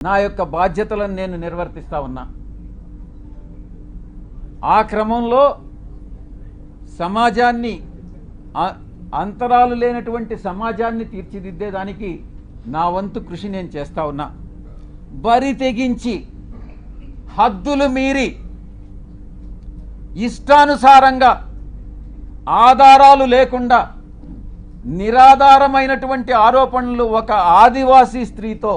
నా యొక్క బాధ్యతలను నేను నిర్వర్తిస్తా ఉన్నా. ఆ క్రమంలో సమాజాన్ని అంతరాలు లేనటువంటి సమాజాన్ని తీర్చిదిద్దేదానికి నా వంతు కృషి నేను చేస్తా ఉన్నా. బరి తెగించి హద్దులు మీరి ఇష్టానుసారంగా ఆధారాలు లేకుండా నిరాధారమైనటువంటి ఆరోపణలు ఒక ఆదివాసీ స్త్రీతో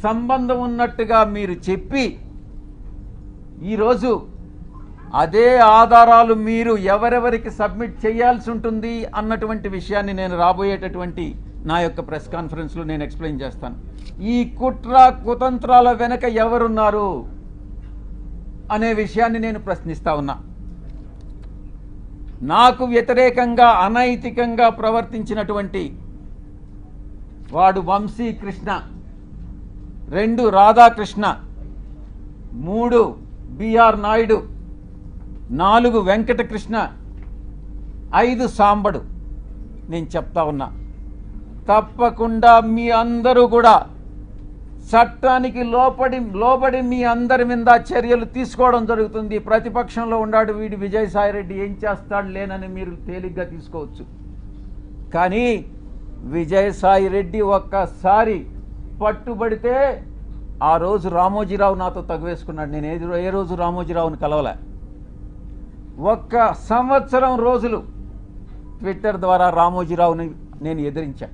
సంబంధం ఉన్నట్టుగా మీరు చెప్పి ఈరోజు అదే ఆధారాలు మీరు ఎవరెవరికి సబ్మిట్ చేయాల్సి ఉంటుంది అన్నటువంటి విషయాన్ని నేను రాబోయేటటువంటి నా యొక్క ప్రెస్ కాన్ఫరెన్స్లో నేను ఎక్స్ప్లెయిన్ చేస్తాను. ఈ కుట్ర కుతంత్రాల వెనక ఎవరున్నారు అనే విషయాన్ని నేను ప్రశ్నిస్తా ఉన్నా. నాకు వ్యతిరేకంగా అనైతికంగా ప్రవర్తించినటువంటి వాడు వంశీకృష్ణ, 2 రాధాకృష్ణ, 3 బిఆర్ నాయుడు, 4 వెంకటకృష్ణ, 5 సాంబడు. నేను చెప్తా ఉన్నా, తప్పకుండా మీ అందరూ కూడా చట్టానికి లోబడి మీ అందరి మీద చర్యలు తీసుకోవడం జరుగుతుంది. ప్రతిపక్షంలో ఉన్నాడు వీడు విజయసాయిరెడ్డి, ఏం చేస్తాడు లేనని మీరు తేలిగ్గా తీసుకోవచ్చు. కానీ విజయసాయిరెడ్డి ఒక్కసారి పట్టుబడితే ఆ రోజు రామోజీరావు నాతో తగువేసుకున్నాడు. నేను ఏ రోజు రామోజీరావుని కలవలే. 1 సంవత్సరం రోజులు ట్విట్టర్ ద్వారా రామోజీరావుని నేను ఎదిరించా,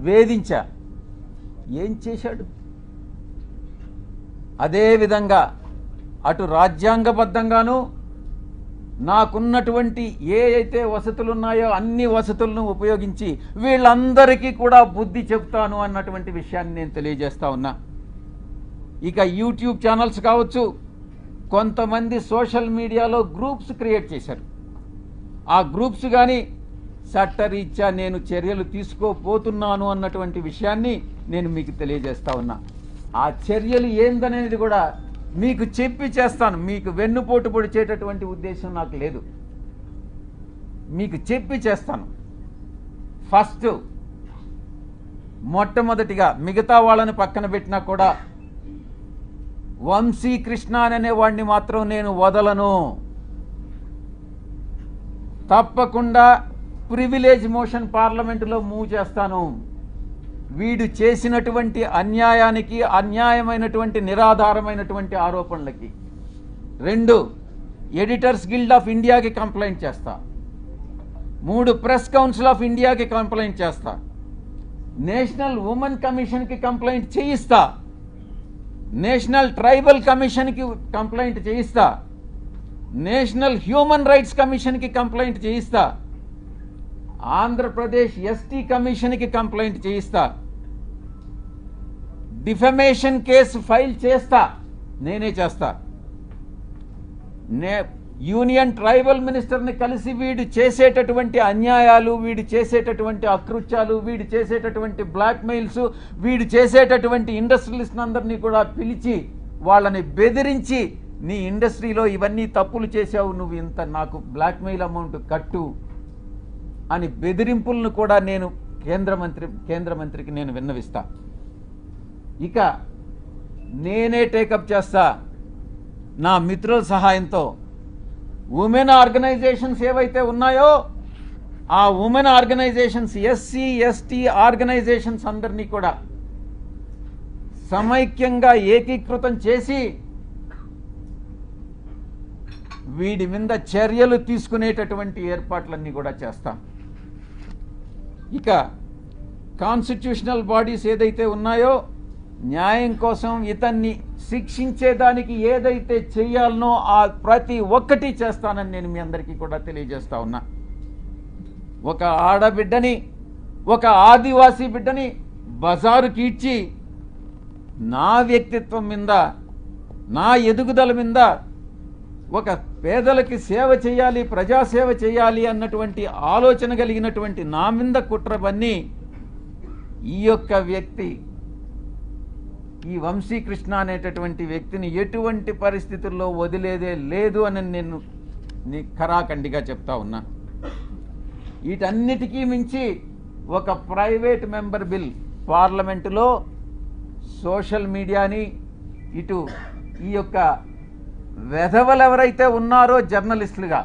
వేధించా. ఏం చేశాడు? అదేవిధంగా అటు రాజ్యాంగబద్ధంగాను నాకున్నటువంటి ఏ అయితే వసతులు ఉన్నాయో అన్ని వసతులను ఉపయోగించి వీళ్ళందరికీ కూడా బుద్ధి చెప్తాను అన్నటువంటి విషయాన్ని నేను తెలియజేస్తా ఉన్నా. ఇక యూట్యూబ్ ఛానల్స్ కావచ్చు, కొంతమంది సోషల్ మీడియాలో గ్రూప్స్ క్రియేట్ చేశారు. ఆ గ్రూప్స్ కానీ చట్టరీత్యా నేను చర్యలు తీసుకోపోతున్నాను అన్నటువంటి విషయాన్ని నేను మీకు తెలియజేస్తా ఉన్నా. ఆ చర్యలు ఏందనేది కూడా మీకు చెప్పి చేస్తాను. మీకు వెన్నుపోటు పొడిచేటటువంటి ఉద్దేశం నాకు లేదు. మీకు చెప్పి చేస్తాను. ఫస్ట్ మొట్టమొదటిగా మిగతా వాళ్ళని పక్కన పెట్టినా కూడా వంశీకృష్ణ అనే వాడిని మాత్రం నేను వదలను. తప్పకుండా ప్రివిలేజ్ మోషన్ పార్లమెంటులో మూవ్ చేస్తాను. వీడు చేసినటువంటి అన్యాయానికి, అన్యాయమైనటువంటి నిరాధారమైనటువంటి ఆరోపణలకి. 2 ఎడిటర్స్ గిల్డ్ ఆఫ్ ఇండియాకి కంప్లైంట్ చేస్తా. 3 ప్రెస్ కౌన్సిల్ ఆఫ్ ఇండియాకి కంప్లైంట్ చేస్తా. నేషనల్ ఉమెన్ కమిషన్కి కంప్లైంట్ చేయిస్తా. నేషనల్ ట్రైబల్ కమిషన్కి కంప్లైంట్ చేయిస్తా. నేషనల్ హ్యూమన్ రైట్స్ కమిషన్కి కంప్లైంట్ చేయిస్తా. ఆంధ్రప్రదేశ్ ఎస్టీ కమిషన్కి కంప్లైంట్ చేయిస్తా. డిఫమేషన్ కేసు ఫైల్ చేస్తా, నేనే చేస్తా. యూనియన్ ట్రైబల్ మినిస్టర్ని కలిసి వీడు చేసేటటువంటి అన్యాయాలు, వీడు చేసేటటువంటి అకృత్యాలు, వీడు చేసేటటువంటి బ్లాక్మెయిల్స్, వీడు చేసేటటువంటి ఇండస్ట్రియలిస్ట్ అందరినీ కూడా పిలిచి వాళ్ళని బెదిరించి నీ ఇండస్ట్రీలో ఇవన్నీ తప్పులు చేశావు, నువ్వు ఇంత నాకు బ్లాక్మెయిల్ అమౌంట్ కట్టు అని బెదిరింపులను కూడా నేను కేంద్ర మంత్రికి నేను విన్నవిస్తా. ఇక నేనే టేకప్ చేస్తా నా మిత్రుల సహాయంతో. ఉమెన్ ఆర్గనైజేషన్స్ ఏవైతే ఉన్నాయో ఆ women organisations, SC ST organisations అందరినీ కూడా సమైక్యంగా ఏకీకృతం చేసి వీడి మీద చర్యలు తీసుకునేటటువంటి ఏర్పాట్లన్నీ కూడా చేస్తాం. ఇక కాన్స్టిట్యూషనల్ బాడీస్ ఏదైతే ఉన్నాయో న్యాయం కోసం ఇతన్ని శిక్షించేదానికి ఏదైతే చేయాలనో ఆ ప్రతి ఒక్కటి చేస్తానని నేను మీ అందరికీ కూడా తెలియజేస్తా ఉన్నా. ఒక ఆడబిడ్డని, ఒక ఆదివాసీ బిడ్డని బజారుకి ఇచ్చి నా వ్యక్తిత్వం మీద, నా ఎదుగుదల మీద, ఒక పేదలకి సేవ చేయాలి, ప్రజాసేవ చేయాలి అన్నటువంటి ఆలోచన కలిగినటువంటి నా మీద కుట్ర పన్ని ఈ యొక్క వ్యక్తి, ఈ వంశీకృష్ణ అనేటటువంటి వ్యక్తిని ఎటువంటి పరిస్థితుల్లో వదిలేదే లేదు అని నేను ఖరాఖండిగా చెప్తా ఉన్నా. వీటన్నిటికీ మించి ఒక ప్రైవేట్ మెంబర్ బిల్ పార్లమెంటులో సోషల్ మీడియాని, ఇటు ఈ యొక్క వెధవలు ఎవరైతే ఉన్నారో జర్నలిస్టులుగా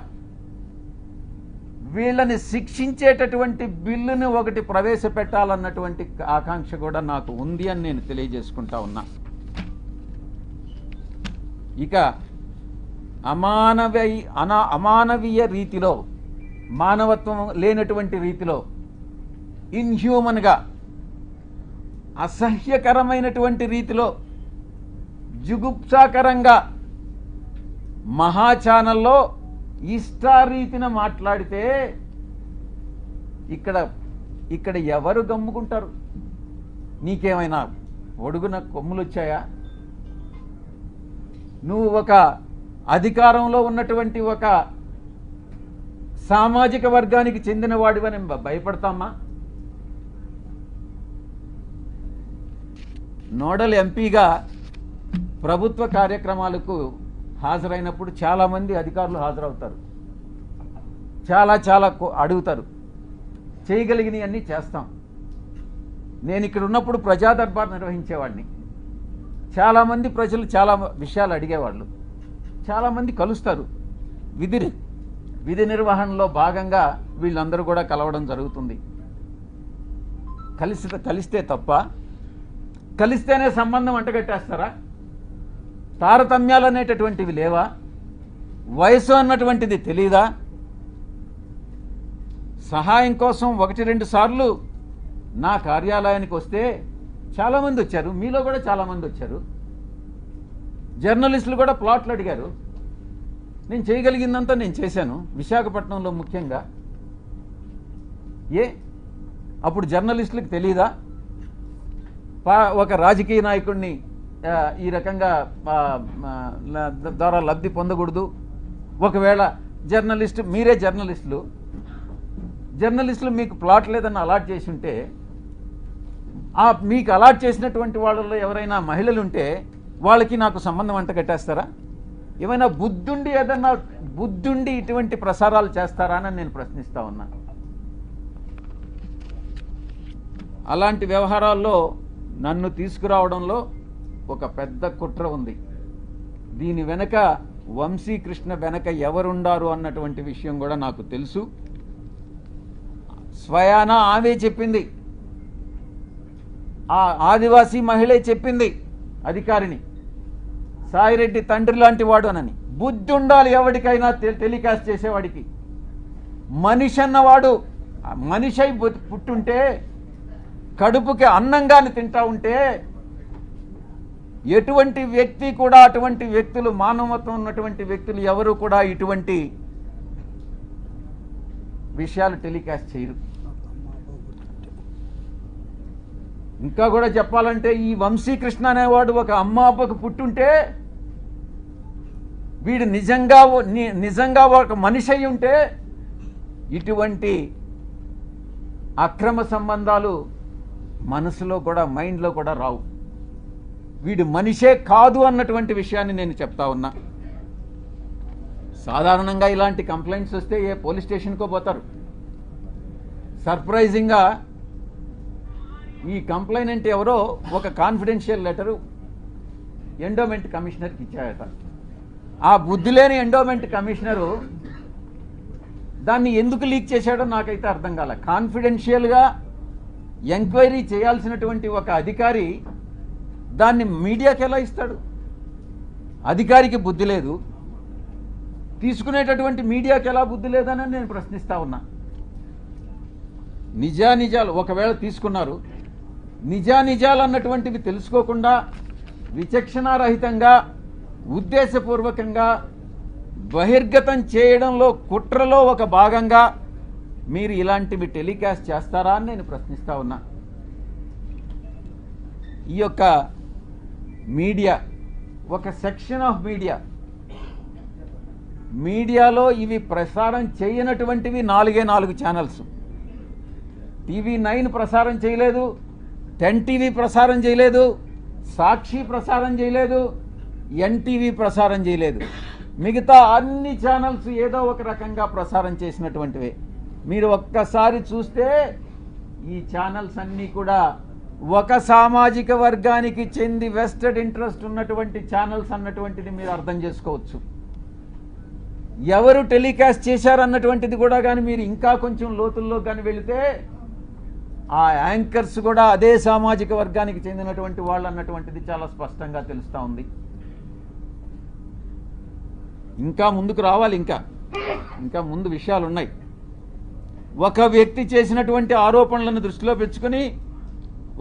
వీళ్ళని శిక్షించేటటువంటి బిల్లుని ఒకటి ప్రవేశపెట్టాలన్నటువంటి ఆకాంక్ష కూడా నాకు ఉంది అని నేను తెలియజేసుకుంటా ఉన్నా. ఇక అమానవీయ రీతిలో, మానవత్వం లేనటువంటి రీతిలో, ఇన్హ్యూమన్గా, అసహ్యకరమైనటువంటి రీతిలో, జుగుప్సాకరంగా మహా ఛానల్లో ఇష్టారీతిన మాట్లాడితే ఇక్కడ ఎవరు గమ్ముకుంటారు? నీకేమైనా ఒడుగున కొమ్ములు వచ్చాయా? నువ్వు ఒక అధికారంలో ఉన్నటువంటి ఒక సామాజిక వర్గానికి చెందిన వాడివని భయపడతామా? నోడల్ ఎంపీగా ప్రభుత్వ కార్యక్రమాలకు హాజరైనప్పుడు చాలామంది అధికారులు హాజరవుతారు, చాలా అడుగుతారు, చేయగలిగినవన్నీ చేస్తాం. నేను ఇక్కడ ఉన్నప్పుడు ప్రజా దర్బార్ నిర్వహించేవాడిని. చాలామంది ప్రజలు చాలా విషయాలు అడిగేవాళ్ళు, చాలామంది కలుస్తారు. విధి నిర్వహణలో భాగంగా వీళ్ళందరూ కూడా కలవడం జరుగుతుంది. కలిస్తే తప్ప, కలిస్తేనే సంబంధం అంటగట్టేస్తారా? తారతమ్యాలు అనేటటువంటివి లేవా? వయసు అన్నటువంటిది తెలీదా? సహాయం కోసం 1-2 సార్లు నా కార్యాలయానికి వస్తే చాలామంది వచ్చారు, మీలో కూడా చాలామంది వచ్చారు. జర్నలిస్టులు కూడా ప్లాట్లు అడిగారు. నేను చేయగలిగిందంతా నేను చేశాను, విశాఖపట్నంలో ముఖ్యంగా. అప్పుడు జర్నలిస్టులకు తెలీదా? ఒక రాజకీయ నాయకుడిని ఈ రకంగా ద్వారా లబ్ధి పొందకూడదు. ఒకవేళ మీరే జర్నలిస్టులు మీకు ప్లాట్ లేదని అలాట్ చేసి ఉంటే, మీకు అలాట్ చేసినటువంటి వాళ్ళలో ఎవరైనా మహిళలు ఉంటే వాళ్ళకి నాకు సంబంధం అంట కట్టేస్తారా? ఏమైనా బుద్ధుండి ఇటువంటి ప్రసారాలు చేస్తారా అని నేను ప్రశ్నిస్తా ఉన్నా. అలాంటి వ్యవహారాల్లో నన్ను తీసుకురావడంలో ఒక పెద్ద కుట్ర ఉంది. దీని వెనక వంశీకృష్ణ వెనక ఎవరుండారు అన్నటువంటి విషయం కూడా నాకు తెలుసు. స్వయాన ఆమె చెప్పింది, ఆ ఆదివాసీ మహిళే చెప్పింది అధికారిని, సాయిరెడ్డి తండ్రి లాంటి వాడు అనని. బుద్ధి ఉండాలి ఎవరికైనా, టెలికాస్ట్ చేసేవాడికి. మనిషి అన్నవాడు మనిషి అయి పుట్టుంటే, కడుపుకి అన్నంగాని తింటా ఉంటే, ఎటువంటి వ్యక్తి కూడా, అటువంటి వ్యక్తులు, మానవత్వం ఉన్నటువంటి వ్యక్తులు ఎవరు కూడా ఇటువంటి విషయాలు టెలికాస్ట్ చేయరు. ఇంకా కూడా చెప్పాలంటే, ఈ వంశీకృష్ణ అనేవాడు ఒక అమ్మ అబ్బకు పుట్టుంటే, వీడు నిజంగా ఒక మనిషి అయి ఉంటే ఇటువంటి అక్రమ సంబంధాలు మనసులో కూడా, మైండ్లో కూడా రావు. వీడు మనిషే కాదు అన్నటువంటి విషయాన్ని నేను చెప్తా ఉన్నా. సాధారణంగా ఇలాంటి కంప్లైంట్స్ వస్తే ఏ పోలీస్ స్టేషన్కో పోతారు. సర్ప్రైజింగ్గా ఈ కంప్లైనెంట్ ఎవరో ఒక కాన్ఫిడెన్షియల్ లెటరు ఎండోమెంట్ కమిషనర్కి ఇచ్చాయట. ఆ బుద్ధి లేని ఎండోమెంట్ కమిషనరు దాన్ని ఎందుకు లీక్ చేశాడో నాకైతే అర్థం కాలే. కాన్ఫిడెన్షియల్గా ఎంక్వైరీ చేయాల్సినటువంటి ఒక అధికారి దాన్ని మీడియాకి ఎలా ఇస్తాడు? అధికారికి బుద్ధి లేదు, తీసుకునేటటువంటి మీడియాకి ఎలా బుద్ధి లేదని నేను ప్రశ్నిస్తా ఉన్నా. నిజాలు ఒకవేళ తీసుకున్నారు, నిజాలు అన్నటువంటివి తెలుసుకోకుండా విచక్షణారహితంగా ఉద్దేశపూర్వకంగా బహిర్గతం చేయడంలో, కుట్రలో ఒక భాగంగా మీరు ఇలాంటివి టెలికాస్ట్ చేస్తారా అని నేను ప్రశ్నిస్తా ఉన్నా. ఈ యొక్క మీడియా, ఒక సెక్షన్ ఆఫ్ మీడియాలో ఇవి ప్రసారం చేయనటువంటివి 4 ఛానల్స్. TV9 ప్రసారం చేయలేదు, 10 టీవీ ప్రసారం చేయలేదు, సాక్షి ప్రసారం చేయలేదు, NTV ప్రసారం చేయలేదు. మిగతా అన్ని ఛానల్స్ ఏదో ఒక రకంగా ప్రసారం చేసినటువంటివే. మీరు ఒక్కసారి చూస్తే ఈ ఛానల్స్ అన్నీ కూడా ఒక సామాజిక వర్గానికి చెంది వెస్టెడ్ ఇంట్రెస్ట్ ఉన్నటువంటి ఛానల్స్ అన్నటువంటిది మీరు అర్థం చేసుకోవచ్చు. ఎవరు టెలికాస్ట్ చేశారన్నటువంటిది కూడా కానీ మీరు ఇంకా కొంచెం లోతుల్లో కానీ వెళితే ఆ యాంకర్స్ కూడా అదే సామాజిక వర్గానికి చెందినటువంటి వాళ్ళు అన్నటువంటిది చాలా స్పష్టంగా తెలుస్తూ ఉంది. ఇంకా ముందుకు రావాలి, ఇంకా ముందు విషయాలు ఉన్నాయి. ఒక వ్యక్తి చేసినటువంటి ఆరోపణలను దృష్టిలో పెంచుకొని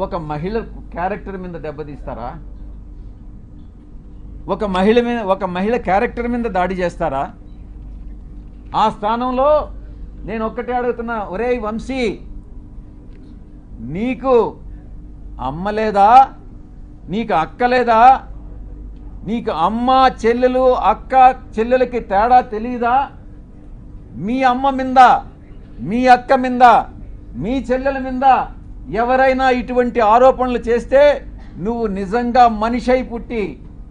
ఒక మహిళ క్యారెక్టర్ మీద దెబ్బతీస్తారా? ఒక మహిళ క్యారెక్టర్ మీద దాడి చేస్తారా? ఆ స్థానంలో నేను ఒక్కటే అడుగుతున్నా, ఒరేయ్ వంశీ, నీకు అమ్మ లేదా? నీకు అక్క లేదా? నీకు అమ్మ చెల్లెలు అక్క చెల్లెలకి తేడా తెలియదా? మీ అమ్మ మీద, మీ అక్క మీద, మీ చెల్లెల మీద ఎవరైనా ఇటువంటి ఆరోపణలు చేస్తే నువ్వు నిజంగా మనిషై పుట్టి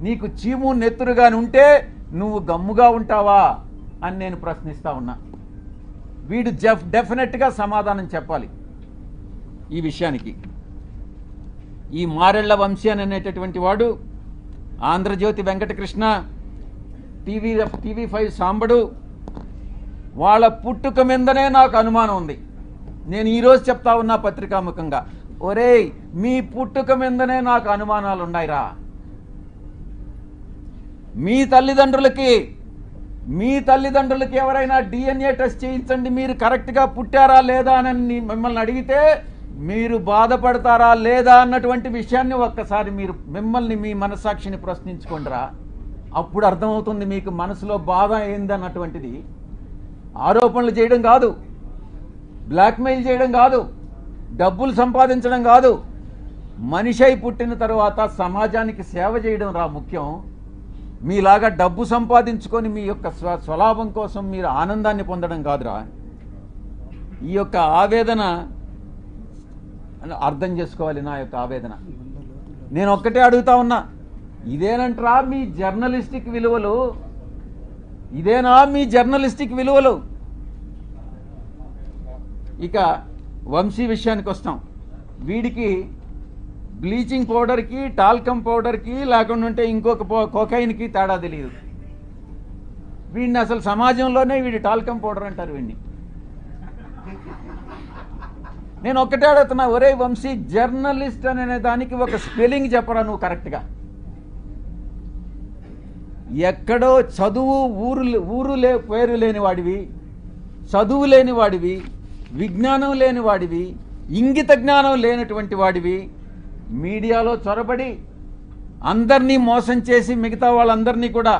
నీకు చీము నెత్తురుగాని ఉంటే నువ్వు గమ్ముగా ఉంటావా అని నేను ప్రశ్నిస్తా ఉన్నా. వీడు డెఫినెట్గా సమాధానం చెప్పాలి ఈ విషయానికి. ఈ మారెళ్ల వంశీ అనేటటువంటి వాడు, ఆంధ్రజ్యోతి వెంకటకృష్ణ, టీవీ5 సాంబడు, వాళ్ళ పుట్టుక మీదనే నాకు అనుమానం ఉంది. నేను ఈరోజు చెప్తా ఉన్నా పత్రికాముఖంగా, ఒరేయ్ మీ పుట్టుక మీదనే నాకు అనుమానాలు ఉన్నాయిరా. మీ తల్లిదండ్రులకి ఎవరైనా డిఎన్ఏ టెస్ట్ చేయించండి, మీరు కరెక్ట్గా పుట్టారా లేదా అని మిమ్మల్ని అడిగితే మీరు బాధపడతారా లేదా అన్నటువంటి విషయాన్ని ఒక్కసారి మీరు మిమ్మల్ని మీ మనస్సాక్షిని ప్రశ్నించుకోండిరా. అప్పుడు అర్థమవుతుంది మీకు మనసులో బాధ ఏందన్నటువంటిది. ఆరోపణలు చేయడం కాదు, బ్లాక్మెయిల్ చేయడం కాదు, డబ్బులు సంపాదించడం కాదు, మనిషై పుట్టిన తర్వాత సమాజానికి సేవ చేయడం రా ముఖ్యం. మీలాగా డబ్బు సంపాదించుకొని మీ యొక్క స్వలాభం కోసం మీరు ఆనందాన్ని పొందడం కాదురా. ఈ యొక్క ఆవేదన అర్థం చేసుకోవాలి, నా యొక్క ఆవేదన. నేను ఒక్కటే అడుగుతా ఉన్నా, ఇదేనంట్రా మీ జర్నలిస్టిక్ విలువలు? ఇదేనా మీ జర్నలిస్టిక్ విలువలు? ఇక వంశీ విషయానికి వస్తాం. వీడికి బ్లీచింగ్ పౌడర్కి, టాల్కమ్ పౌడర్కి, లేకుండా ఇంకొక కోకైన్కి తేడా తెలియదు. వీడిని అసలు సమాజంలోనే వీడి టాల్కమ్ పౌడర్ అంటారు వీడిని. నేను ఒక్కటే అడుగుతున్నా, ఒరే వంశీ, జర్నలిస్ట్ అనే దానికి ఒక స్పెల్లింగ్ చెప్పరా నువ్వు కరెక్ట్గా? ఎక్కడో చదువు పేరు లేని వాడివి, చదువు లేని వాడివి, విజ్ఞానం లేని వాడివి, ఇంగిత జ్ఞానం లేనటువంటి వాడివి, మీడియాలో చొరబడి అందరినీ మోసం చేసి మిగతా వాళ్ళందరినీ కూడా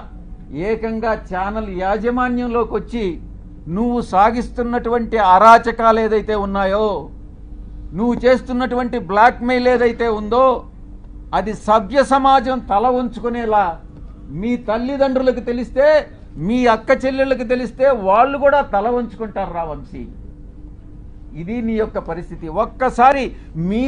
ఏకంగా ఛానల్ యాజమాన్యంలోకి వచ్చి నువ్వు సాగిస్తున్నటువంటి అరాచకాలు ఏదైతే ఉన్నాయో, నువ్వు చేస్తున్నటువంటి బ్లాక్మెయిల్ ఏదైతే ఉందో, అది సభ్య సమాజం తల ఉంచుకునేలా మీ తల్లిదండ్రులకు తెలిస్తే, మీ అక్క చెల్లెళ్ళకి తెలిస్తే వాళ్ళు కూడా తల వంచుకుంటారు రా వంశీ. ఇది నీ యొక్క పరిస్థితి. ఒక్కసారి మీ